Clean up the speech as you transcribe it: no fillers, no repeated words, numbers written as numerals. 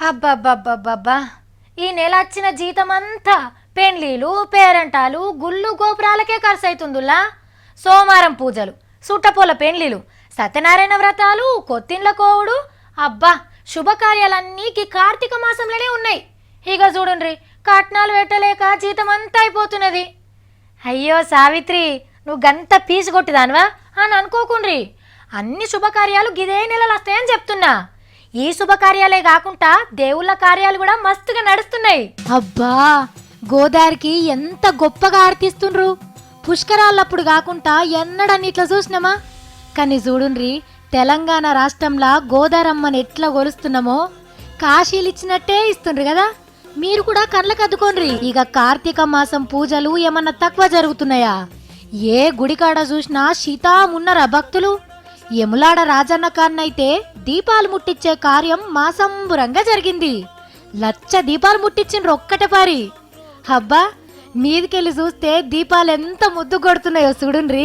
అబ్బబ్బబ్బబ్బబ్బా, ఈ నెల వచ్చిన జీతమంతా పెండ్లీలు పేరంటాలు గుళ్ళు గోపురాలకే ఖర్చు అవుతుందిలా. సోమవారం పూజలు, సుట్టపూల పెండ్లీలు, సత్యనారాయణ వ్రతాలు, కొత్తిండ్ల కోవుడు. అబ్బా, శుభకార్యాలన్నీ కార్తీక మాసంలోనే ఉన్నాయి. ఇక చూడండి, కట్నాలు పెట్టలేక జీతమంతా అయిపోతున్నది. అయ్యో సావిత్రి, నువ్వు గంత పీసు కొట్టిదానివా అని అనుకోకుండ్రి. అన్ని శుభకార్యాలు గిదే నెలలు వస్తాయని చెప్తున్నా. ఈ శుభకార్యాలే కాకుండా దేవుళ్ళ కార్యాలు కూడా మస్తుగా నడుస్తున్నాయి. అబ్బా, గోదావరికి ఎంత గొప్పగా ఆర్తిస్తుండ్రు. పుష్కరాలప్పుడు కాకుండా ఎన్నడని ఇట్లా చూసినామా? కానీ చూడుండ్రి, తెలంగాణ రాష్ట్రంలో గోదారమ్మని ఎట్లా కొలుస్తున్నామో కాశీలు ఇచ్చినట్టే ఇస్తుండ్రు కదా. మీరు కూడా కళ్ళకు అద్దుకోండ్రి. ఇక కార్తీక మాసం పూజలు ఏమన్నా తక్కువ జరుగుతున్నాయా? ఏ గుడికాడ చూసినా సీతామున్నరా భక్తులు. యములాడ రాజన్న కాన్నైతే దీపాలు ముట్టించే కార్యం మాసంబురంగా జరిగింది. లచ్చ దీపాలు ముట్టించిండ్రు ఒక్కటే పారి. హబ్బా, మీదికెళ్ళి చూస్తే దీపాలు ఎంత ముద్దు కొడుతున్నాయో చూడుండ్రి.